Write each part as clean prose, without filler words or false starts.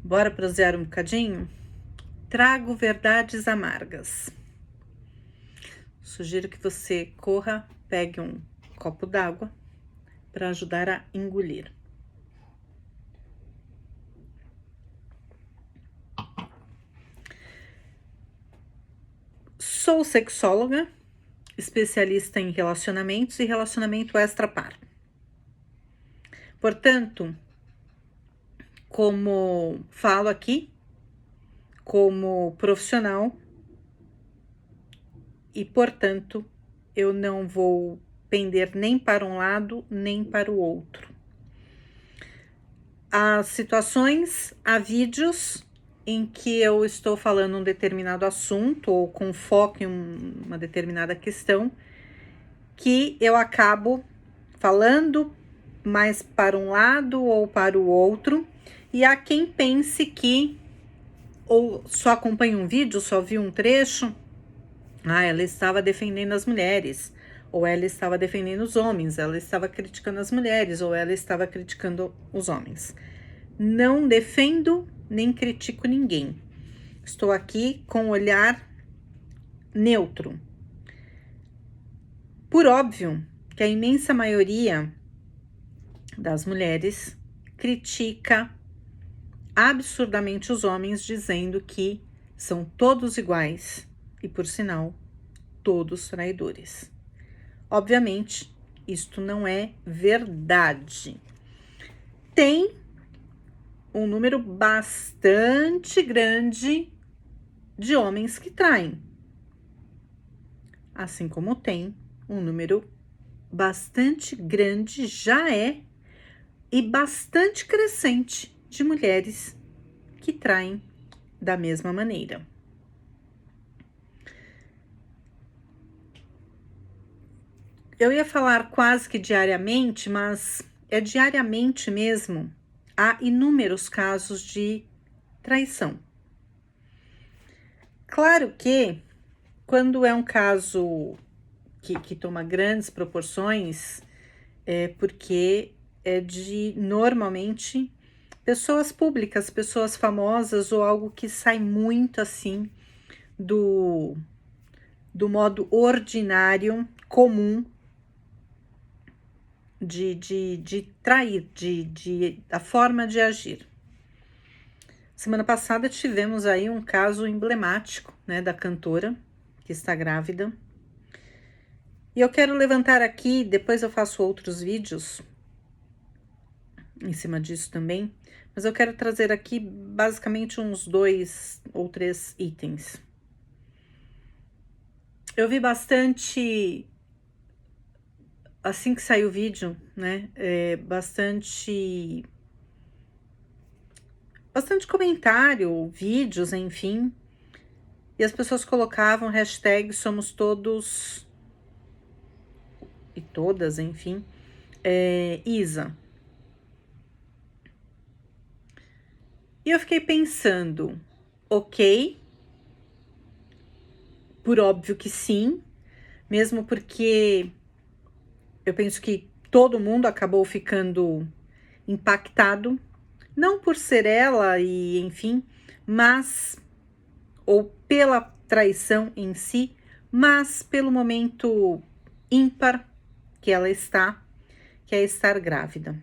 Bora prosear um bocadinho? Trago verdades amargas. Sugiro que você corra, pegue um copo d'água para ajudar a engolir. Sou sexóloga, especialista em relacionamentos e relacionamento extra-par. Portanto, como falo aqui, como profissional, e portanto, eu não vou pender nem para um lado nem para o outro. Há situações, há vídeos em que eu estou falando um determinado assunto ou com foco em uma determinada questão, que eu acabo falando mais para um lado ou para o outro, e há quem pense que ou só acompanha um vídeo, só viu um trecho, ela estava defendendo as mulheres, ou ela estava defendendo os homens, ela estava criticando as mulheres, ou ela estava criticando os homens. Não defendo nem critico ninguém. Estou aqui com um olhar neutro. Por óbvio que a imensa maioria das mulheres critica absurdamente os homens, dizendo que são todos iguais e, por sinal, todos traidores. Obviamente, isto não é verdade. Tem um número bastante grande de homens que traem, assim como tem um número bastante grande, já é, e bastante crescente de mulheres que traem da mesma maneira. Eu ia falar quase que diariamente, mas é diariamente mesmo. Há inúmeros casos de traição. Claro que quando é um caso que toma grandes proporções, é porque é de normalmente pessoas públicas, pessoas famosas ou algo que sai muito assim do modo ordinário, comum de trair, a forma de agir. Semana passada tivemos aí um caso emblemático, né, da cantora que está grávida. E eu quero levantar aqui, depois eu faço outros vídeos em cima disso também, mas eu quero trazer aqui basicamente uns 2 ou 3 itens. Eu vi bastante, assim que saiu o vídeo, né, bastante comentário, vídeos, enfim, e as pessoas colocavam hashtag somos todos e todas, enfim, Isa. E eu fiquei pensando, ok, por óbvio que sim, mesmo porque eu penso que todo mundo acabou ficando impactado, não por ser ela e enfim, mas, ou pela traição em si, mas pelo momento ímpar que ela está, que é estar grávida.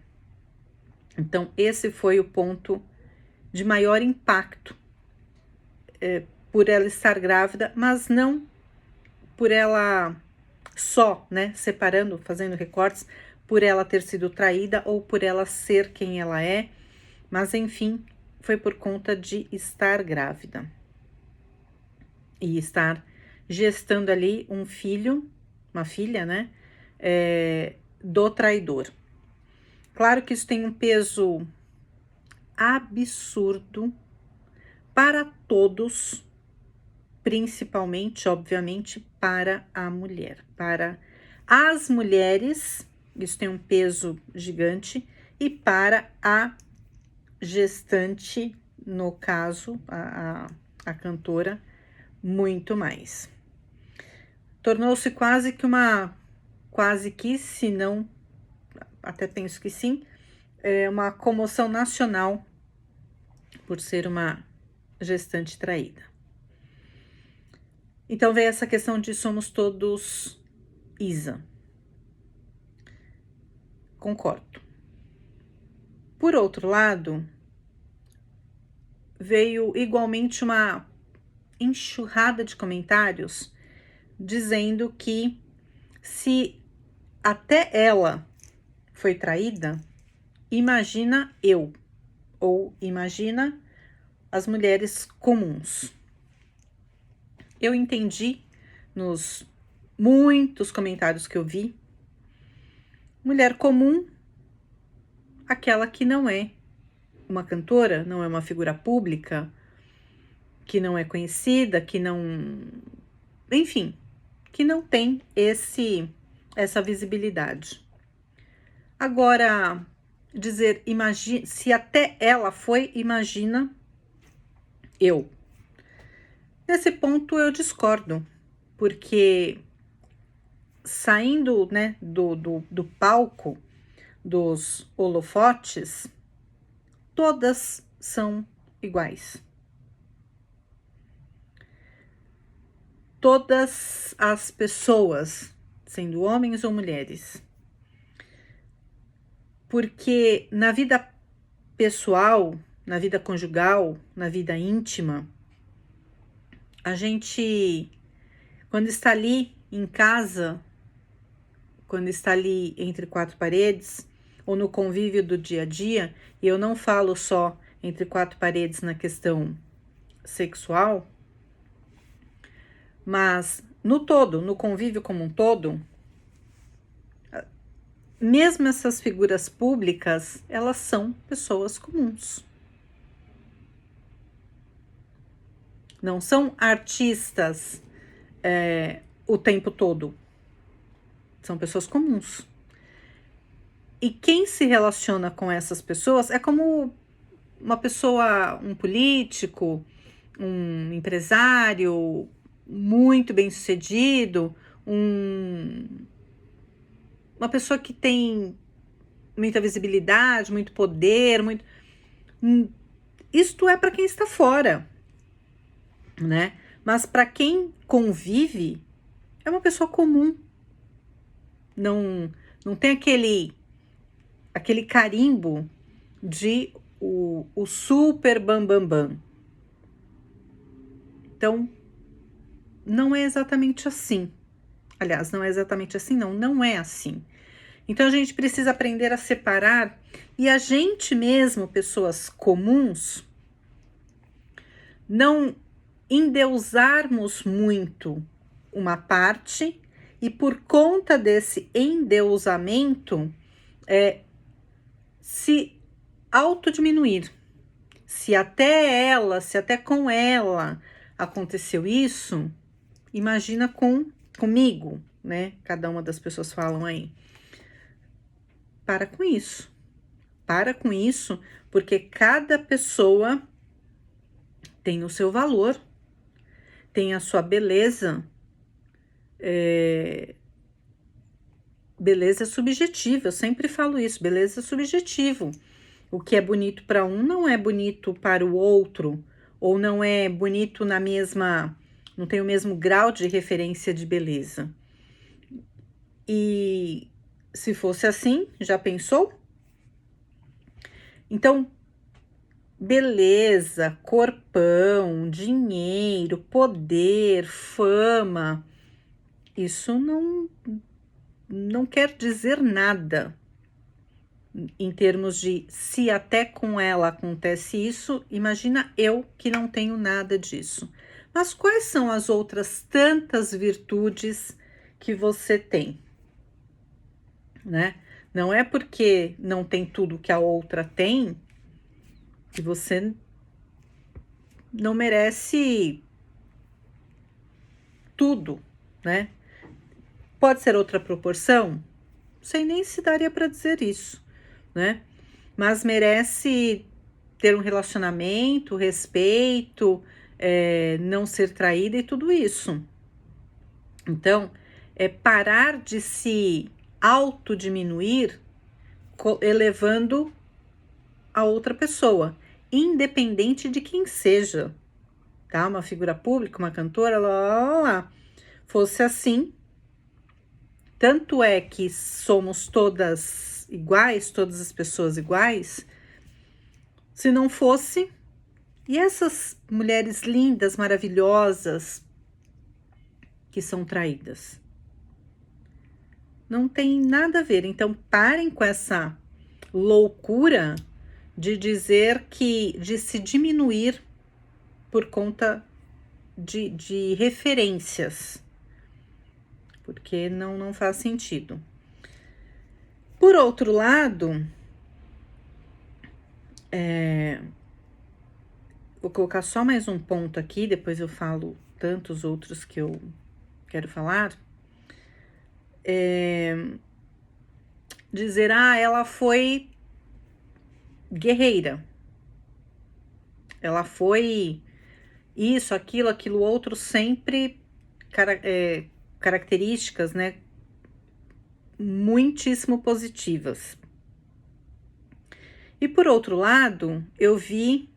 Então, esse foi o ponto de maior impacto, por ela estar grávida, mas não por ela só, né, separando, fazendo recortes, por ela ter sido traída ou por ela ser quem ela é, mas enfim, foi por conta de estar grávida e estar gestando ali um filho, uma filha, né, do traidor. Claro que isso tem um peso absurdo para todos, principalmente, obviamente, para a mulher. Para as mulheres, isso tem um peso gigante, e para a gestante, no caso, a cantora, muito mais. Tornou-se quase que, se não, até penso que sim, uma comoção nacional por ser uma gestante traída. Então vem essa questão de somos todos Isa. Concordo. Por outro lado, veio igualmente uma enxurrada de comentários dizendo que se até ela foi traída, imagina eu, ou imagina as mulheres comuns. Eu entendi nos muitos comentários que eu vi, mulher comum, aquela que não é uma cantora, não é uma figura pública, que não é conhecida, que não, enfim, que não tem essa visibilidade. Agora, dizer, imagina, se até ela foi, imagina eu. Nesse ponto eu discordo, porque saindo, né, do palco dos holofotes, todas são iguais. Todas as pessoas, sendo homens ou mulheres. Porque na vida pessoal, na vida conjugal, na vida íntima, a gente, quando está ali em casa, quando está ali entre quatro paredes, ou no convívio do dia a dia, e eu não falo só entre quatro paredes na questão sexual, mas no todo, no convívio como um todo, mesmo essas figuras públicas, elas são pessoas comuns. Não são artistas o tempo todo. São pessoas comuns. E quem se relaciona com essas pessoas é como uma pessoa, um político, um empresário muito bem-sucedido, uma pessoa que tem muita visibilidade, muito poder, isto é para quem está fora, né? Mas para quem convive, é uma pessoa comum. Não tem aquele carimbo de o super bam. Então, não é exatamente assim. Aliás, não é exatamente assim, não é assim. Então, a gente precisa aprender a separar e a gente mesmo, pessoas comuns, não endeusarmos muito uma parte e por conta desse endeusamento, se autodiminuir. Se até com ela aconteceu isso, imagina comigo, né? Cada uma das pessoas falam aí. Para com isso. Para com isso, porque cada pessoa tem o seu valor, tem a sua beleza. Beleza subjetiva, eu sempre falo isso, beleza é subjetivo. O que é bonito para um não é bonito para o outro, ou não é bonito não tem o mesmo grau de referência de beleza. E se fosse assim, já pensou? Então, beleza, corpão, dinheiro, poder, fama, isso não quer dizer nada em termos de se até com ela acontece isso, imagina eu que não tenho nada disso. Mas quais são as outras tantas virtudes que você tem, né? Não é porque não tem tudo que a outra tem que você não merece tudo, né? Pode ser outra proporção? Não sei nem se daria para dizer isso, né? Mas merece ter um relacionamento, respeito, não ser traída e tudo isso. Então, parar de se autodiminuir elevando a outra pessoa. independente de quem seja, tá? Uma figura pública, uma cantora, lá. Fosse assim, tanto é que somos todas iguais, todas as pessoas iguais. Se não fosse, e essas mulheres lindas, maravilhosas, que são traídas? Não tem nada a ver. Então, parem com essa loucura de dizer de se diminuir por conta de referências, porque não faz sentido. Por outro lado, vou colocar só mais um ponto aqui, depois eu falo tantos outros que eu quero falar. Dizer, ela foi guerreira. Ela foi isso, aquilo outro, sempre características, né, muitíssimo positivas. E por outro lado, eu vi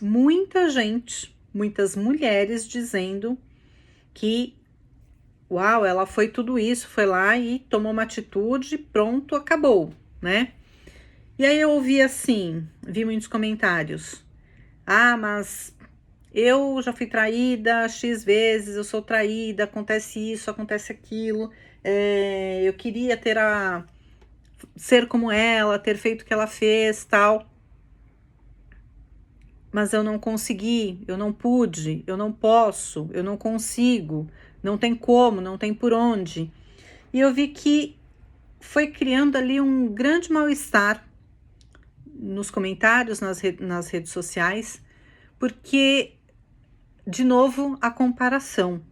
muita gente, muitas mulheres dizendo que, uau, ela foi tudo isso, foi lá e tomou uma atitude, pronto, acabou, né? E aí eu ouvi assim, vi muitos comentários. Mas eu já fui traída X vezes, eu sou traída, acontece isso, acontece aquilo. Eu queria ser como ela, ter feito o que ela fez, tal. Mas eu não consegui, eu não pude, eu não posso, eu não consigo, não tem como, não tem por onde. E eu vi que foi criando ali um grande mal-estar nos comentários, nas redes sociais, porque, de novo, a comparação.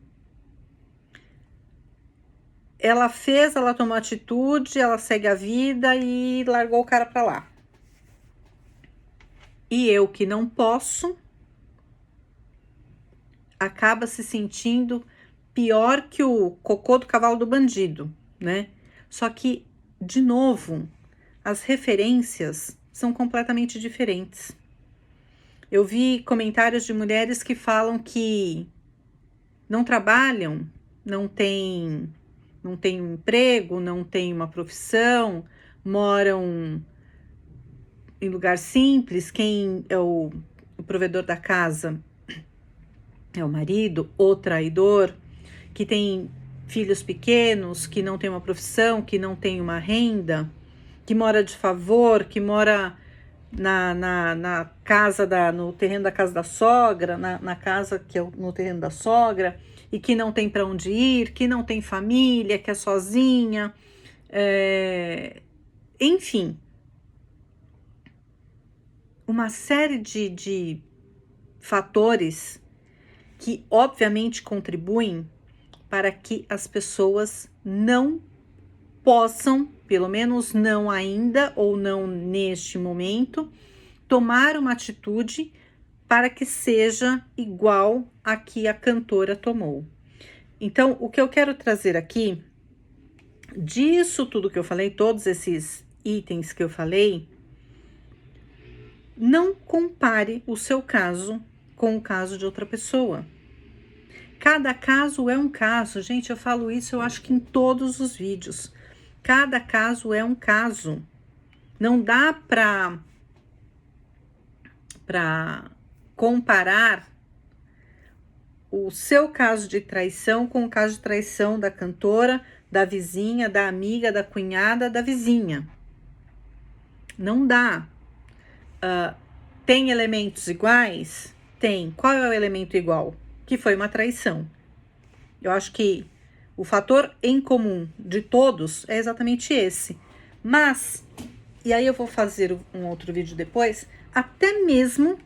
Ela tomou atitude, ela segue a vida e largou o cara pra lá. E eu que não posso, acaba se sentindo pior que o cocô do cavalo do bandido, né? Só que, de novo, as referências são completamente diferentes. Eu vi comentários de mulheres que falam que não trabalham, não tem um emprego, não tem uma profissão, moram em lugar simples, quem é o provedor da casa é o marido, o traidor, que tem filhos pequenos, que não tem uma profissão, que não tem uma renda, que mora de favor, que mora na casa no terreno da casa da sogra, na casa que é no terreno da sogra, e que não tem para onde ir, que não tem família, que é sozinha, enfim, uma série de fatores que obviamente contribuem para que as pessoas não possam, pelo menos não ainda ou não neste momento, tomar uma atitude para que seja igual a que a cantora tomou. Então, o que eu quero trazer aqui, disso tudo que eu falei, todos esses itens que eu falei, não compare o seu caso com o caso de outra pessoa. Cada caso é um caso, gente, eu falo isso, eu acho que em todos os vídeos. Cada caso é um caso. Não dá para comparar o seu caso de traição com o caso de traição da cantora, da vizinha, da amiga, da cunhada, da vizinha. Não dá. Tem elementos iguais? Tem. Qual é o elemento igual? Que foi uma traição. Eu acho que o fator em comum de todos é exatamente esse. Mas, e aí eu vou fazer um outro vídeo depois, até mesmo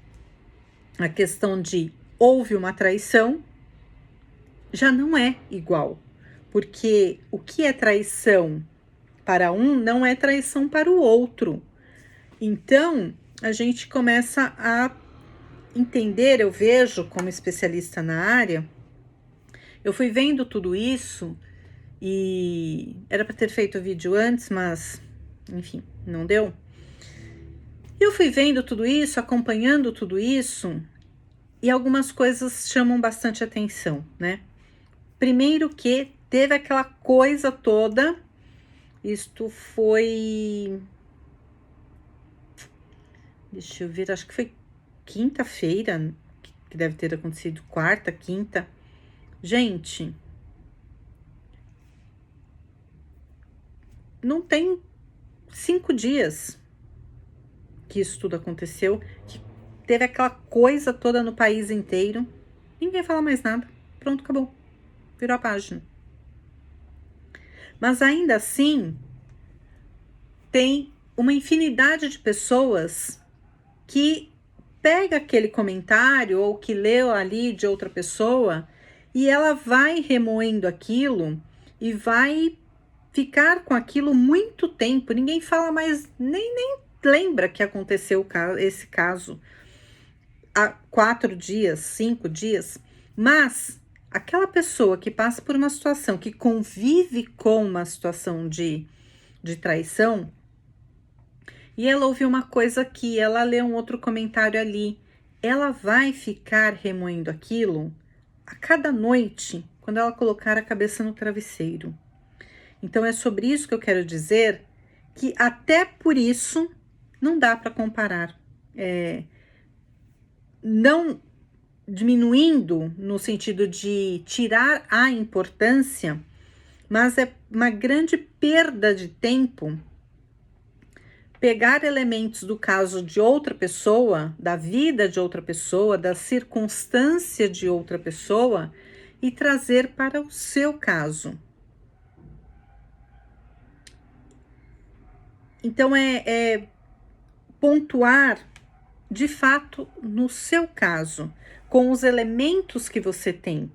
a questão de houve uma traição já não é igual. Porque o que é traição para um não é traição para o outro. Então, a gente começa a entender, eu vejo como especialista na área, eu fui vendo tudo isso e era para ter feito o vídeo antes, mas enfim, não deu. Eu fui vendo tudo isso, acompanhando tudo isso, e algumas coisas chamam bastante atenção, né? Primeiro que teve aquela coisa toda, isto foi, deixa eu ver, acho que foi quinta-feira, que deve ter acontecido quarta, quinta. Gente, não tem 5 dias que isso tudo aconteceu, que teve aquela coisa toda no país inteiro, ninguém fala mais nada, pronto, acabou, virou a página. Mas ainda assim, tem uma infinidade de pessoas que pega aquele comentário ou que leu ali de outra pessoa e ela vai remoendo aquilo e vai ficar com aquilo muito tempo. Ninguém fala mais, nem lembra que aconteceu esse caso há 4 dias, 5 dias, mas aquela pessoa que passa por uma situação, que convive com uma situação de traição, e ela ouviu uma coisa aqui, ela lê um outro comentário ali, ela vai ficar remoendo aquilo a cada noite, quando ela colocar a cabeça no travesseiro. Então é sobre isso que eu quero dizer, que até por isso não dá para comparar. Não diminuindo no sentido de tirar a importância, mas é uma grande perda de tempo pegar elementos do caso de outra pessoa, da vida de outra pessoa, da circunstância de outra pessoa e trazer para o seu caso. Então é pontuar de fato no seu caso, com os elementos que você tem.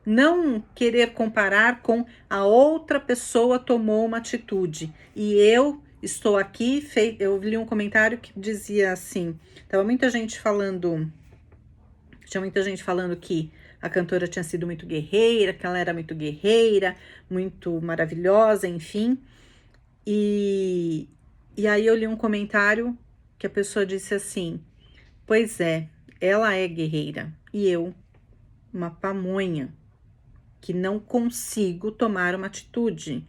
Não querer comparar com a outra pessoa tomou uma atitude e eu estou aqui, eu li um comentário que dizia assim, tinha muita gente falando que a cantora tinha sido muito guerreira, que ela era muito guerreira, muito maravilhosa, enfim. E aí eu li um comentário que a pessoa disse assim, pois é, ela é guerreira e eu, uma pamonha, que não consigo tomar uma atitude.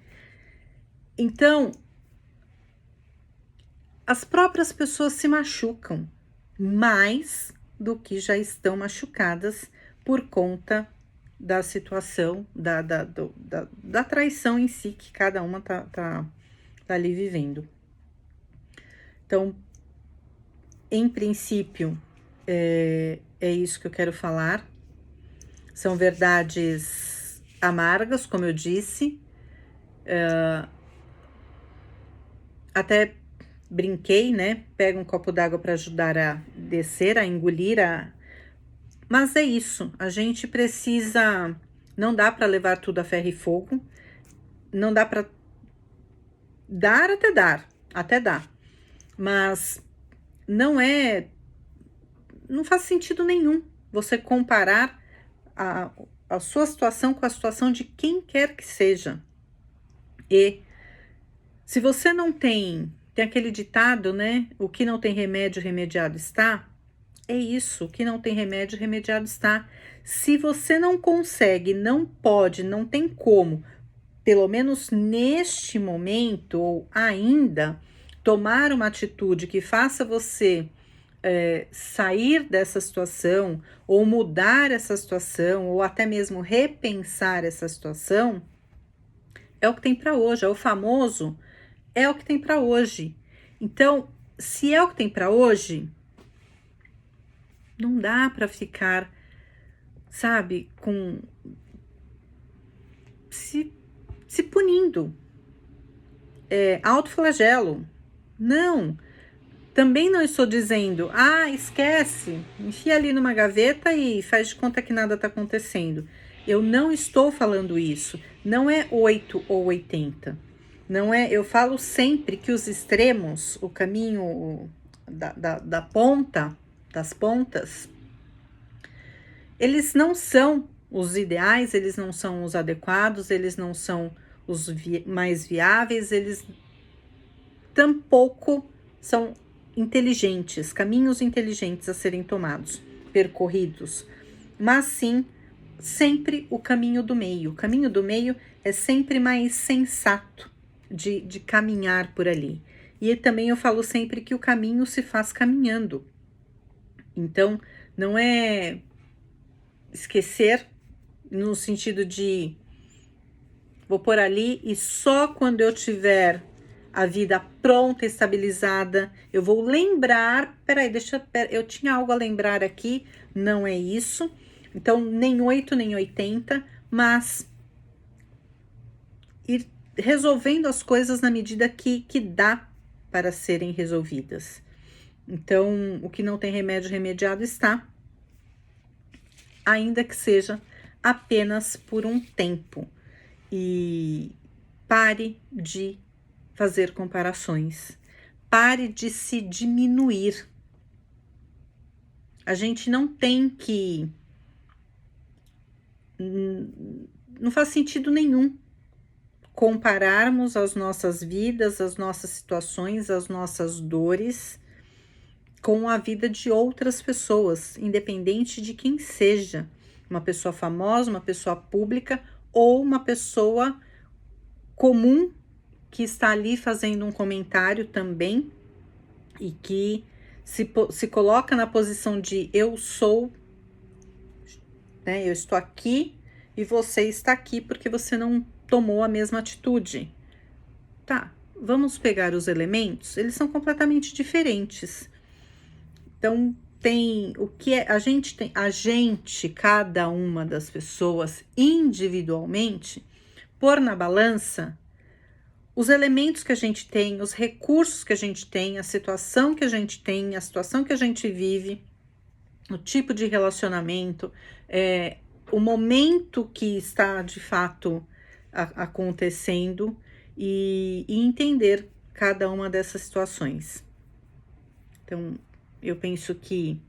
Então, as próprias pessoas se machucam mais do que já estão machucadas por conta da situação, da traição em si que cada uma tá ali vivendo. Então, em princípio, é isso que eu quero falar. São verdades amargas, como eu disse. Até brinquei, né? Pega um copo d'água para ajudar a descer, a engolir. Mas é isso, a gente precisa. Não dá para levar tudo a ferro e fogo. Não dá para dar, até dá. Mas não faz sentido nenhum você comparar a sua situação com a situação de quem quer que seja. E se você não tem aquele ditado, né? O que não tem remédio, remediado está. É isso, o que não tem remédio, remediado está. Se você não consegue, não pode, não tem como, pelo menos neste momento ou ainda, tomar uma atitude que faça você sair dessa situação, ou mudar essa situação, ou até mesmo repensar essa situação, é o que tem para hoje, é o famoso, é o que tem para hoje. Então, se é o que tem para hoje, não dá para ficar, sabe, se punindo. Autoflagelo. Não. Também não estou dizendo, esquece, enfia ali numa gaveta e faz de conta que nada está acontecendo. Eu não estou falando isso. Não é 8 ou 80. Não é, eu falo sempre que os extremos, o caminho da ponta, das pontas, eles não são os ideais, eles não são os adequados, eles não são os mais viáveis, eles tampouco são inteligentes, caminhos inteligentes a serem tomados, percorridos, mas sim sempre o caminho do meio. O caminho do meio é sempre mais sensato de caminhar por ali. E também eu falo sempre que o caminho se faz caminhando. Então, não é esquecer no sentido de vou por ali e só quando eu tiver a vida pronta, estabilizada, eu vou lembrar, peraí, eu tinha algo a lembrar aqui, não é isso. Então, nem 8, nem 80, mas ir resolvendo as coisas na medida que dá para serem resolvidas. Então, o que não tem remédio remediado está, ainda que seja apenas por um tempo. E pare de fazer comparações. Pare de se diminuir. A gente não tem que... Não faz sentido nenhum compararmos as nossas vidas, as nossas situações, as nossas dores com a vida de outras pessoas, independente de quem seja. Uma pessoa famosa, uma pessoa pública ou uma pessoa comum que está ali fazendo um comentário também e que se coloca na posição de eu sou, né? Eu estou aqui e você está aqui porque você não tomou a mesma atitude. Tá, vamos pegar os elementos, eles são completamente diferentes. Então, tem o que é, a gente, cada uma das pessoas individualmente, pôr na balança os elementos que a gente tem, os recursos que a gente tem, a situação que a gente tem, a situação que a gente vive, o tipo de relacionamento, o momento que está de fato acontecendo e entender cada uma dessas situações. Então, eu penso que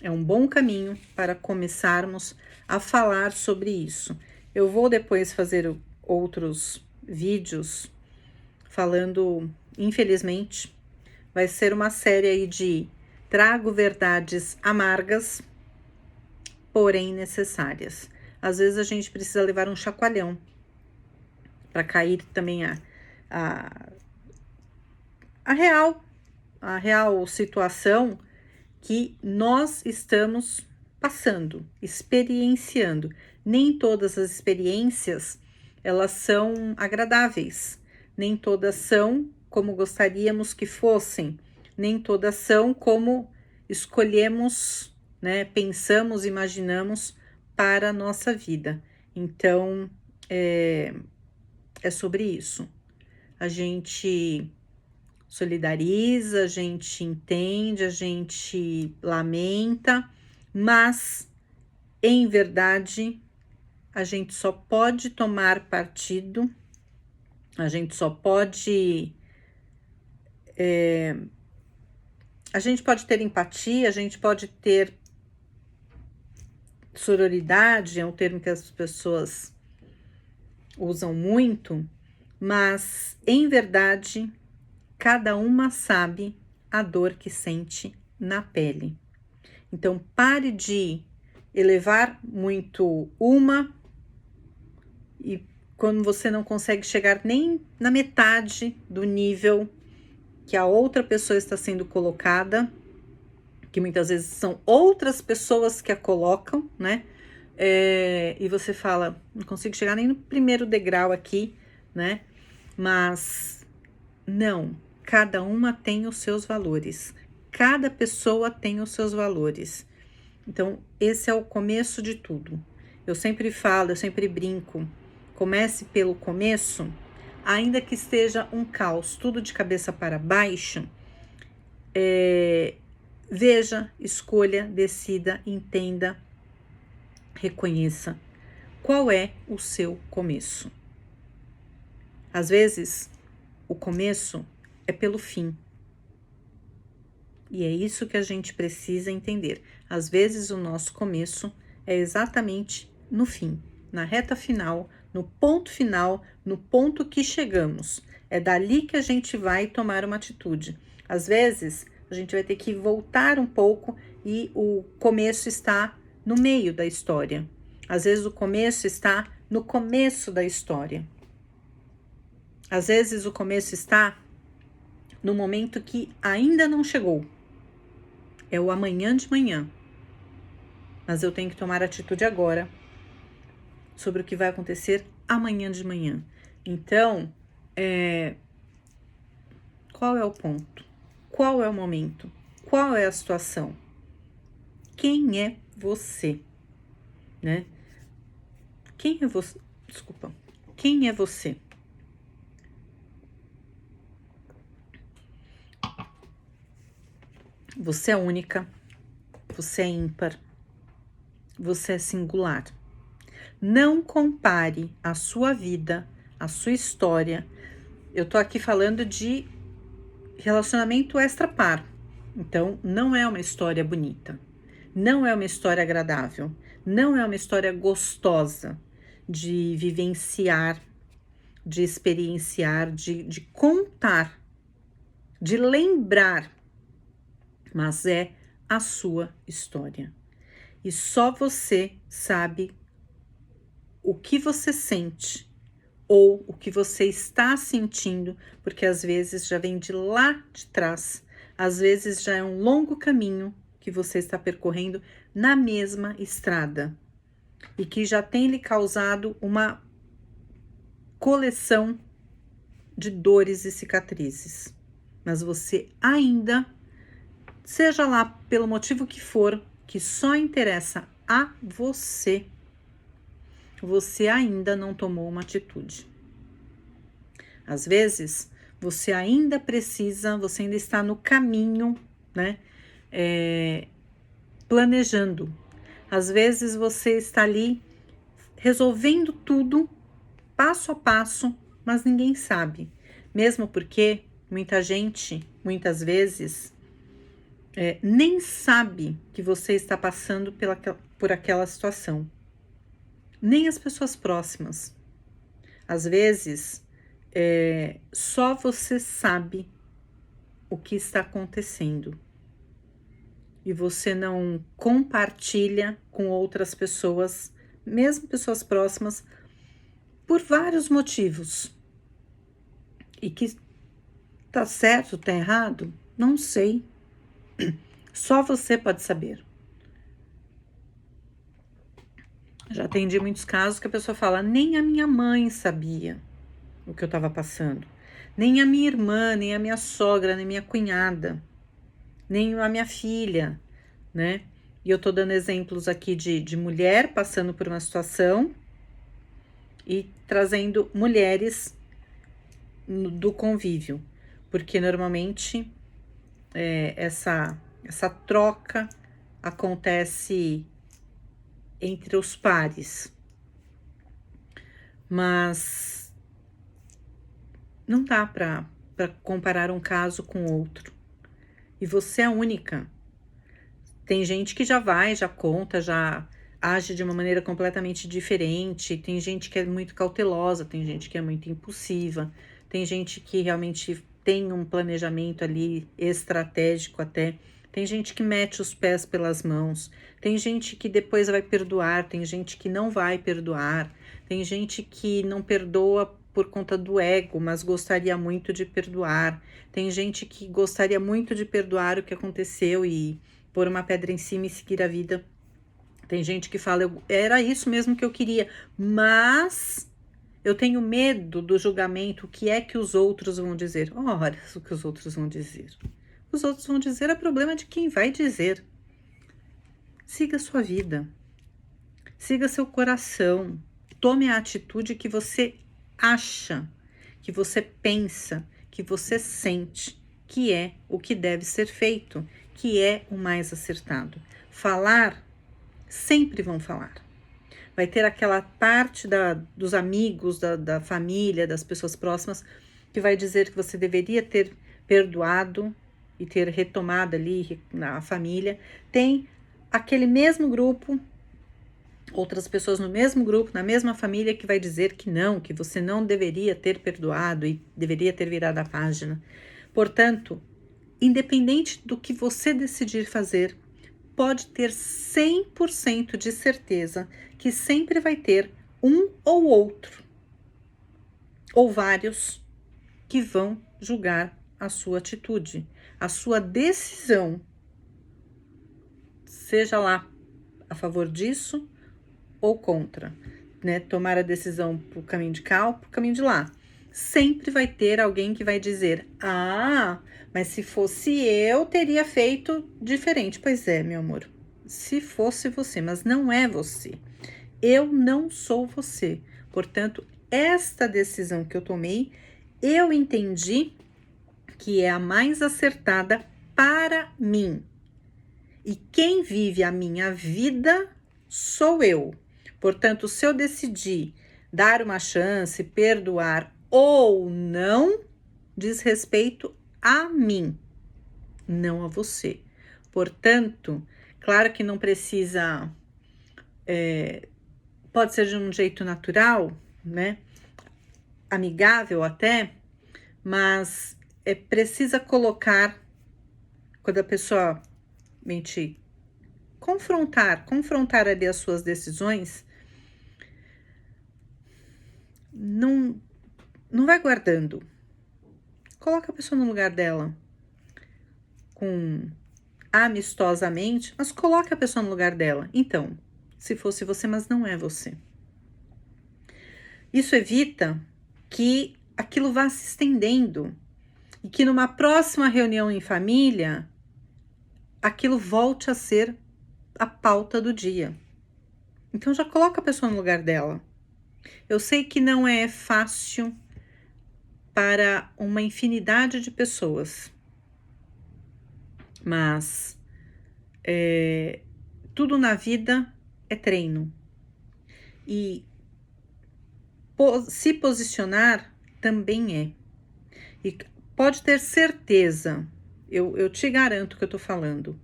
é um bom caminho para começarmos a falar sobre isso. Eu vou depois fazer outros vídeos falando, infelizmente, vai ser uma série aí de trago verdades amargas, porém necessárias. Às vezes a gente precisa levar um chacoalhão para cair também a real situação que nós estamos passando, experienciando. Nem todas as experiências elas são agradáveis, nem todas são como gostaríamos que fossem, nem todas são como escolhemos, né, pensamos, imaginamos para a nossa vida. Então, é sobre isso. A gente solidariza, a gente entende, a gente lamenta, mas, em verdade, a gente só pode tomar partido, a gente só pode... a gente pode ter empatia, a gente pode ter sororidade, é um termo que as pessoas usam muito, mas, em verdade, cada uma sabe a dor que sente na pele. Então, pare de elevar muito uma e quando você não consegue chegar nem na metade do nível que a outra pessoa está sendo colocada, que muitas vezes são outras pessoas que a colocam, né? E você fala, não consigo chegar nem no primeiro degrau aqui, né? Mas não, cada uma tem os seus valores, cada pessoa tem os seus valores. Então, esse é o começo de tudo. Eu sempre falo, eu sempre brinco, comece pelo começo, ainda que esteja um caos, tudo de cabeça para baixo, veja, escolha, decida, entenda, reconheça qual é o seu começo. Às vezes, o começo é pelo fim. E é isso que a gente precisa entender. Às vezes, o nosso começo é exatamente no fim, na reta final, no ponto que chegamos. É dali que a gente vai tomar uma atitude. Às vezes, a gente vai ter que voltar um pouco e o começo está no meio da história. Às vezes, o começo está no começo da história. Às vezes, o começo está no momento que ainda não chegou. É o amanhã de manhã. Mas eu tenho que tomar atitude agora sobre o que vai acontecer amanhã de manhã. Então, qual é o ponto? Qual é o momento? Qual é a situação? Quem é você? Né? Quem é você? Desculpa. Quem é você? Você é única. Você é ímpar. Você é singular. Não compare a sua vida, a sua história. Eu tô aqui falando de relacionamento extra-par. Então, não é uma história bonita. Não é uma história agradável. Não é uma história gostosa de vivenciar, de experienciar, de contar, de lembrar. Mas é a sua história. E só você sabe o que você sente ou o que você está sentindo, porque às vezes já vem de lá de trás, às vezes já é um longo caminho que você está percorrendo na mesma estrada e que já tem lhe causado uma coleção de dores e cicatrizes. Mas você ainda, seja lá pelo motivo que for, que só interessa a você, você ainda não tomou uma atitude. Às vezes, você ainda precisa, você ainda está no caminho, né? Planejando. Às vezes, você está ali resolvendo tudo, passo a passo, mas ninguém sabe. Mesmo porque muita gente, muitas vezes, nem sabe que você está passando por aquela situação. Nem as pessoas próximas. Às vezes, só você sabe o que está acontecendo e você não compartilha com outras pessoas, mesmo pessoas próximas, por vários motivos. E que tá certo, tá errado? Não sei. Só você pode saber. Já atendi muitos casos que a pessoa fala, nem a minha mãe sabia o que eu estava passando. Nem a minha irmã, nem a minha sogra, nem minha cunhada, nem a minha filha, né? E eu tô dando exemplos aqui de mulher passando por uma situação e trazendo mulheres do convívio, porque normalmente essa troca acontece entre os pares, mas não dá para comparar um caso com outro. E você é única. Tem gente que já vai, já conta, já age de uma maneira completamente diferente. Tem gente que é muito cautelosa, tem gente que é muito impulsiva, tem gente que realmente tem um planejamento ali estratégico até. Tem gente que mete os pés pelas mãos, tem gente que depois vai perdoar, tem gente que não vai perdoar, tem gente que não perdoa por conta do ego, mas gostaria muito de perdoar. Tem gente que gostaria muito de perdoar o que aconteceu e pôr uma pedra em cima e seguir a vida. Tem gente que fala, era isso mesmo que eu queria, mas eu tenho medo do julgamento, o que é que os outros vão dizer? Olha o que os outros vão dizer. Os outros vão dizer, é problema de quem vai dizer. Siga sua vida. Siga seu coração. Tome a atitude que você acha, que você pensa, que você sente, que é o que deve ser feito, que é o mais acertado. Falar, sempre vão falar. Vai ter aquela parte dos amigos, da família, das pessoas próximas, que vai dizer que você deveria ter perdoado e ter retomado ali na família. Tem aquele mesmo grupo, outras pessoas no mesmo grupo, na mesma família, que vai dizer que não, que você não deveria ter perdoado e deveria ter virado a página. Portanto, independente do que você decidir fazer, pode ter 100% de certeza que sempre vai ter um ou outro, ou vários, que vão julgar a sua atitude, a sua decisão, seja lá a favor disso ou contra, né? Tomar a decisão para o caminho de cá ou para o caminho de lá. Sempre vai ter alguém que vai dizer: ah, mas se fosse eu, teria feito diferente. Pois é, meu amor, se fosse você, mas não é você. Eu não sou você. Portanto, esta decisão que eu tomei, eu entendi que é a mais acertada para mim. E quem vive a minha vida sou eu. Portanto, se eu decidir dar uma chance, perdoar ou não, diz respeito a mim, não a você. Portanto, claro que não precisa, pode ser de um jeito natural, né? Amigável até, mas precisa colocar, quando a pessoa mente, confrontar ali as suas decisões, não vai guardando. Coloca a pessoa no lugar dela, amistosamente, mas coloca a pessoa no lugar dela. Então, se fosse você, mas não é você. Isso evita que aquilo vá se estendendo e que numa próxima reunião em família, aquilo volte a ser a pauta do dia. Então já coloca a pessoa no lugar dela. Eu sei que não é fácil para uma infinidade de pessoas, mas tudo na vida é treino. E se posicionar também é. E pode ter certeza, eu te garanto o que eu tô falando.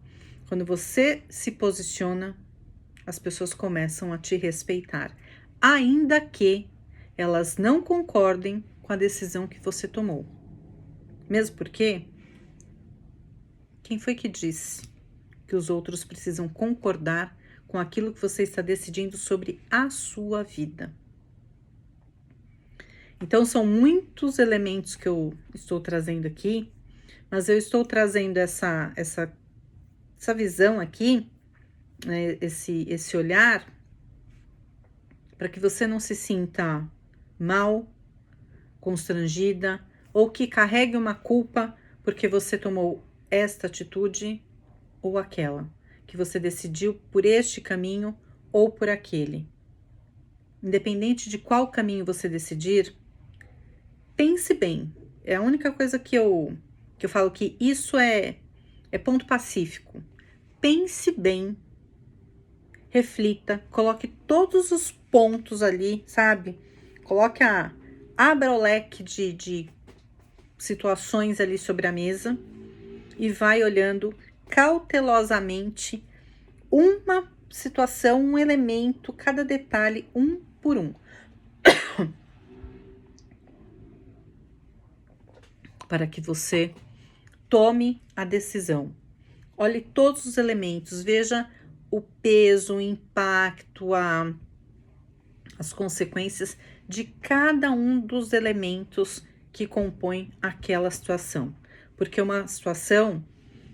Quando você se posiciona, as pessoas começam a te respeitar, ainda que elas não concordem com a decisão que você tomou. Mesmo porque, quem foi que disse que os outros precisam concordar com aquilo que você está decidindo sobre a sua vida? Então, são muitos elementos que eu estou trazendo aqui, mas eu estou trazendo essa visão aqui, né, esse olhar, para que você não se sinta mal, constrangida, ou que carregue uma culpa porque você tomou esta atitude ou aquela, que você decidiu por este caminho ou por aquele. Independente de qual caminho você decidir, pense bem. É a única coisa que eu falo, que isso é ponto pacífico. Pense bem, reflita, coloque todos os pontos ali, sabe? Abra o leque de situações ali sobre a mesa e vai olhando cautelosamente uma situação, um elemento, cada detalhe, um por um. Para que você tome a decisão. Olhe todos os elementos, veja o peso, o impacto, as consequências de cada um dos elementos que compõem aquela situação. Porque uma situação,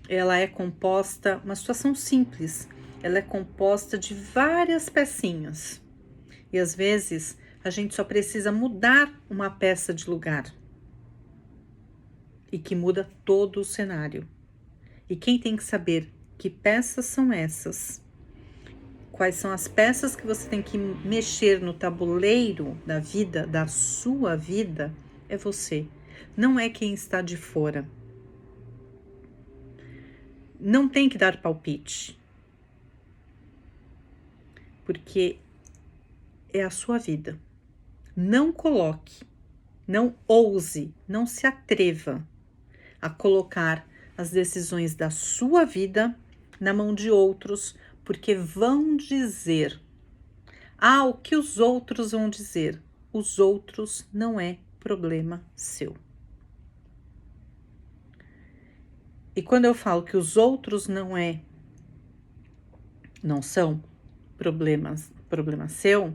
ela é composta, uma situação simples, ela é composta de várias pecinhas. E às vezes a gente só precisa mudar uma peça de lugar. E que muda todo o cenário. E quem tem que saber que peças são essas, quais são as peças que você tem que mexer no tabuleiro da vida, da sua vida, é você. Não é quem está de fora. Não tem que dar palpite. Porque é a sua vida. Não coloque, não ouse, não se atreva a colocar as decisões da sua vida na mão de outros, porque vão dizer. O que os outros vão dizer? Os outros não é problema seu. E quando eu falo que os outros não são problema seu,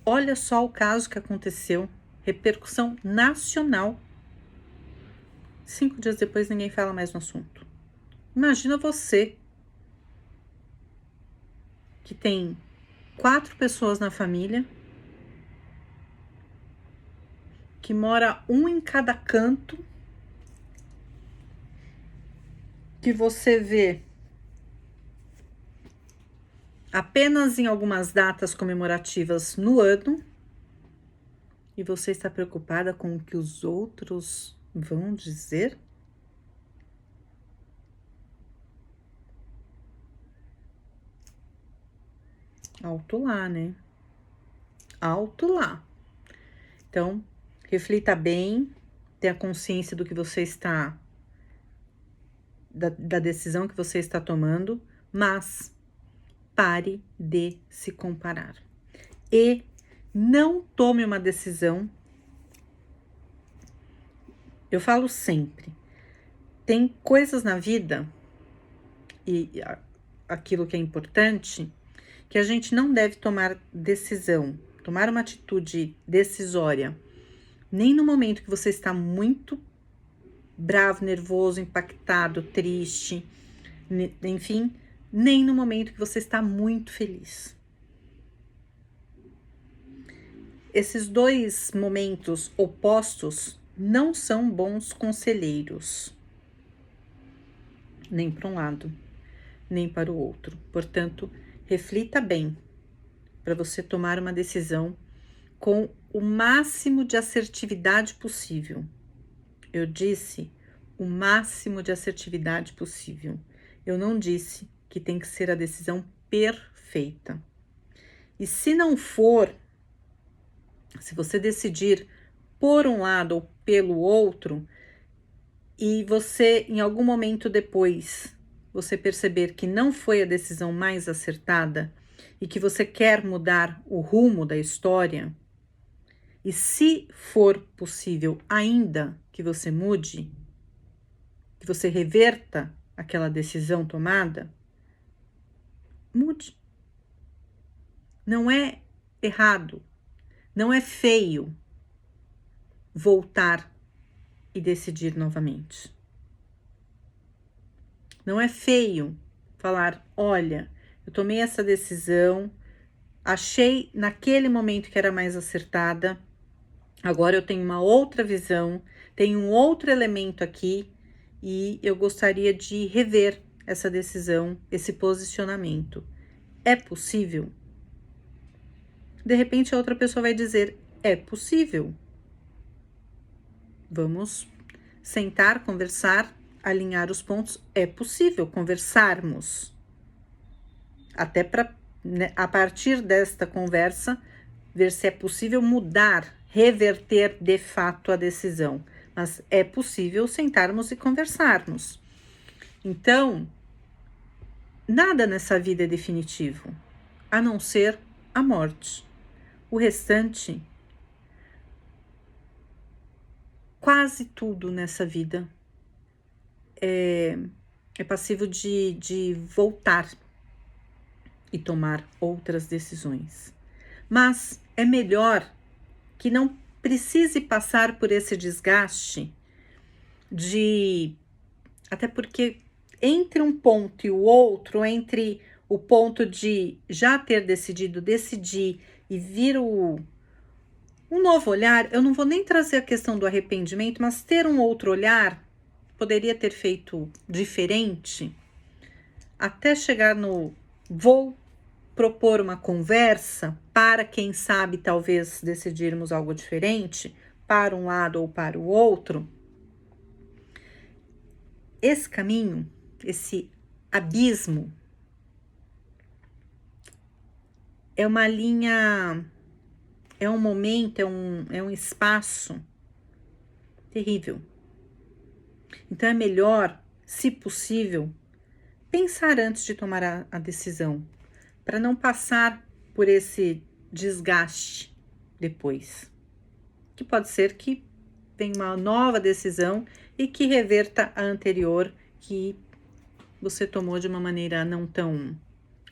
olha só o caso que aconteceu, repercussão nacional. 5 dias depois ninguém fala mais no assunto. Imagina você que tem 4 pessoas na família, que mora um em cada canto, que você vê apenas em algumas datas comemorativas no ano, e você está preocupada com o que os outros vão dizer? Alto lá, né? Alto lá. Então, reflita bem, tenha consciência do que você está, da decisão que você está tomando, mas pare de se comparar. E não tome uma decisão. Eu falo sempre, tem coisas na vida e aquilo que é importante, que a gente não deve tomar decisão, tomar uma atitude decisória, nem no momento que você está muito bravo, nervoso, impactado, triste, enfim, nem no momento que você está muito feliz. Esses dois momentos opostos não são bons conselheiros, nem para um lado, nem para o outro. Portanto, reflita bem para você tomar uma decisão com o máximo de assertividade possível. Eu disse o máximo de assertividade possível. Eu não disse que tem que ser a decisão perfeita. E se não for, se você decidir por um lado ou pelo outro, e você em algum momento depois você perceber que não foi a decisão mais acertada e que você quer mudar o rumo da história, e se for possível ainda que você mude, que você reverta aquela decisão tomada, mude. Não é errado, não é feio voltar e decidir novamente. Não é feio falar, olha, eu tomei essa decisão, achei naquele momento que era mais acertada, agora eu tenho uma outra visão, tenho um outro elemento aqui e eu gostaria de rever essa decisão, esse posicionamento. É possível? De repente a outra pessoa vai dizer, é possível. Vamos sentar, conversar, alinhar os pontos. É possível conversarmos. Até para, né, a partir desta conversa, ver se é possível mudar, reverter de fato a decisão. Mas é possível sentarmos e conversarmos. Então, nada nessa vida é definitivo, a não ser a morte. O restante, quase tudo nessa vida é passivo de voltar e tomar outras decisões. Mas é melhor que não precise passar por esse desgaste até porque entre um ponto e o outro, entre o ponto de já ter decidido, decidir e vir um novo olhar, eu não vou nem trazer a questão do arrependimento, mas ter um outro olhar, poderia ter feito diferente, até chegar no vou propor uma conversa para, quem sabe, talvez decidirmos algo diferente, para um lado ou para o outro. Esse caminho, esse abismo, é uma linha, é um momento, é um espaço terrível. Então é melhor, se possível, pensar antes de tomar a decisão, para não passar por esse desgaste depois, que pode ser que venha uma nova decisão e que reverta a anterior, que você tomou de uma maneira não tão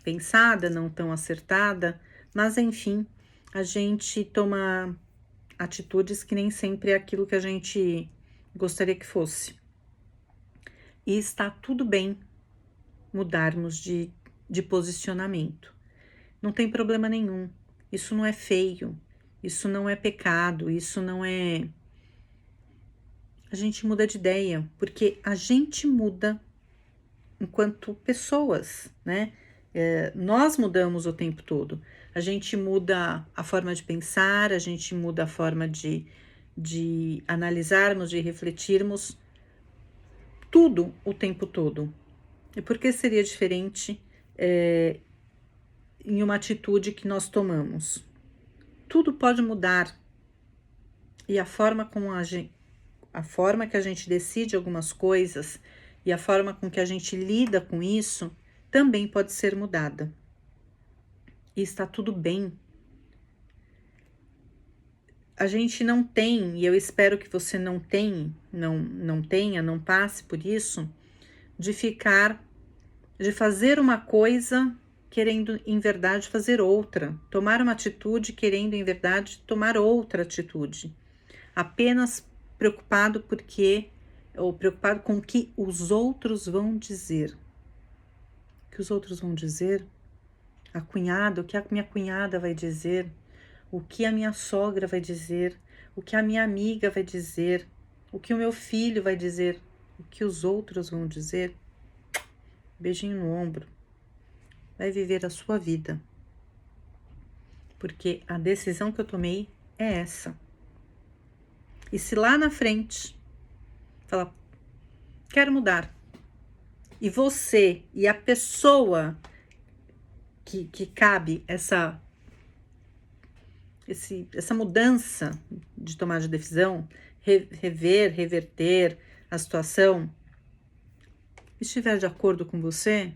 pensada, não tão acertada, mas enfim, a gente toma atitudes que nem sempre é aquilo que a gente gostaria que fosse. E está tudo bem mudarmos de posicionamento. Não tem problema nenhum. Isso não é feio, isso não é pecado, isso não é. A gente muda de ideia, porque a gente muda enquanto pessoas, né? Nós mudamos o tempo todo. A gente muda a forma de pensar, a gente muda a forma de analisarmos, de refletirmos, tudo o tempo todo. E por que seria diferente em uma atitude que nós tomamos? Tudo pode mudar. E a forma que a gente decide algumas coisas e a forma com que a gente lida com isso também pode ser mudada. E está tudo bem. A gente não tem, e eu espero que você não tenha, não passe por isso, de fazer uma coisa querendo em verdade fazer outra, tomar uma atitude querendo em verdade tomar outra atitude, apenas preocupado preocupado com o que os outros vão dizer. O que os outros vão dizer? O que a minha cunhada vai dizer? O que a minha sogra vai dizer? O que a minha amiga vai dizer? O que o meu filho vai dizer? O que os outros vão dizer? Beijinho no ombro. Vai viver a sua vida. Porque a decisão que eu tomei é essa. E se lá na frente falar, quero mudar, e você e a pessoa que cabe essa mudança de tomar de decisão, reverter a situação, estiver de acordo com você,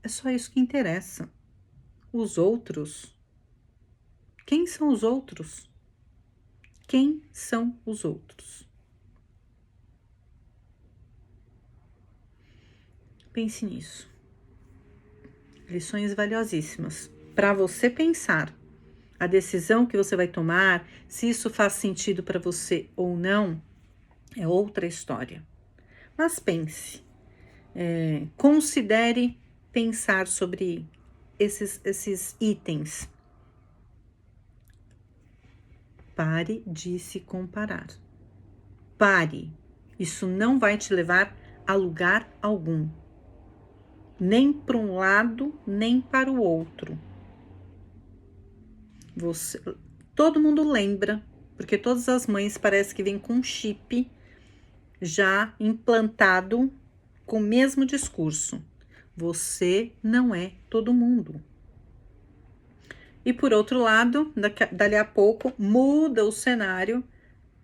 é só isso que interessa. Os outros, quem são os outros? Quem são os outros? Pense nisso. Lições valiosíssimas para você pensar. A decisão que você vai tomar, se isso faz sentido para você ou não, é outra história. Mas pense, considere pensar sobre esses itens. Pare de se comparar. Pare. Isso não vai te levar a lugar algum. Nem para um lado, nem para o outro. Todo mundo lembra, porque todas as mães parece que vêm com um chip já implantado com o mesmo discurso. Você não é todo mundo. E por outro lado, dali a pouco muda o cenário,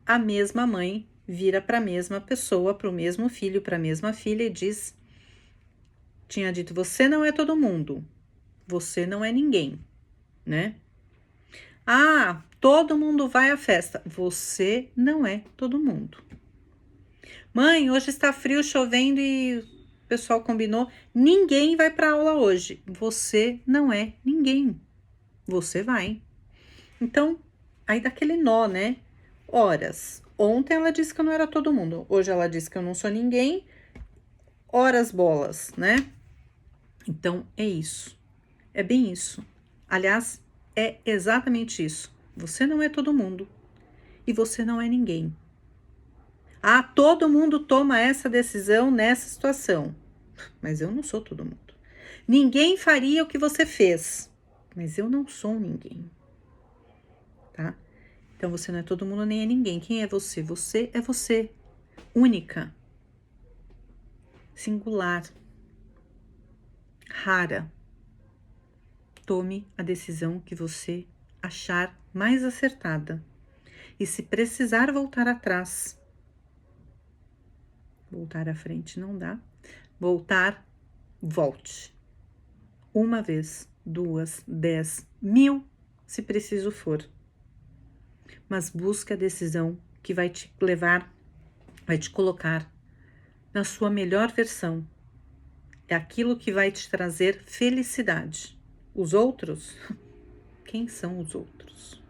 a mesma mãe vira para a mesma pessoa, para o mesmo filho, para a mesma filha e tinha dito, você não é todo mundo, você não é ninguém, né? Ah, todo mundo vai à festa. Você não é todo mundo. Mãe, hoje está frio, chovendo e o pessoal combinou. Ninguém vai para aula hoje. Você não é ninguém. Você vai. Então, aí dá aquele nó, né? Horas. Ontem ela disse que eu não era todo mundo. Hoje ela disse que eu não sou ninguém. Horas bolas, né? Então, é isso. É bem isso. Aliás, é exatamente isso. Você não é todo mundo e você não é ninguém. Ah, todo mundo toma essa decisão nessa situação, mas eu não sou todo mundo. Ninguém faria o que você fez, mas eu não sou ninguém, tá? Então você não é todo mundo nem é ninguém. Quem é você? Você é você, única, singular, rara. Tome a decisão que você achar mais acertada. E se precisar voltar atrás, voltar à frente não dá. Volte. Uma vez, 2, 10, 1000, se preciso for. Mas busque a decisão que vai te levar, vai te colocar na sua melhor versão. É aquilo que vai te trazer felicidade. Os outros, quem são os outros?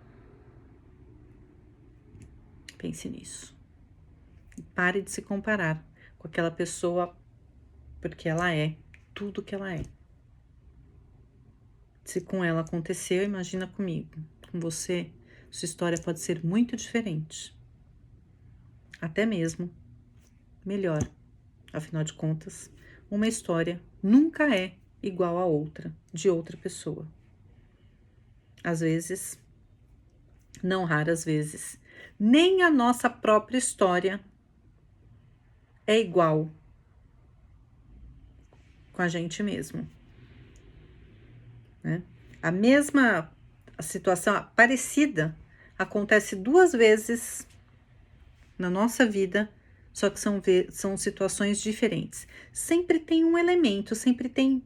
Pense nisso. E pare de se comparar com aquela pessoa, porque ela é tudo que ela é. Se com ela aconteceu, imagina comigo. Com você, sua história pode ser muito diferente. Até mesmo melhor. Afinal de contas, uma história nunca é igual a outra, de outra pessoa. Às vezes, não raras vezes, nem a nossa própria história é igual com a gente mesmo, né? A mesma situação parecida acontece 2 vezes na nossa vida, só que são situações diferentes. Sempre tem um elemento, sempre tem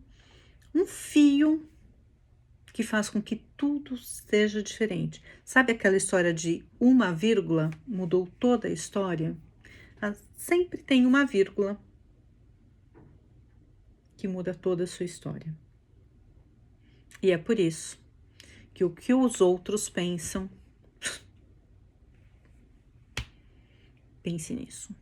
um fio que faz com que tudo seja diferente. Sabe aquela história de uma vírgula mudou toda a história? Sempre tem uma vírgula que muda toda a sua história. E é por isso que o que os outros pensam, pense nisso.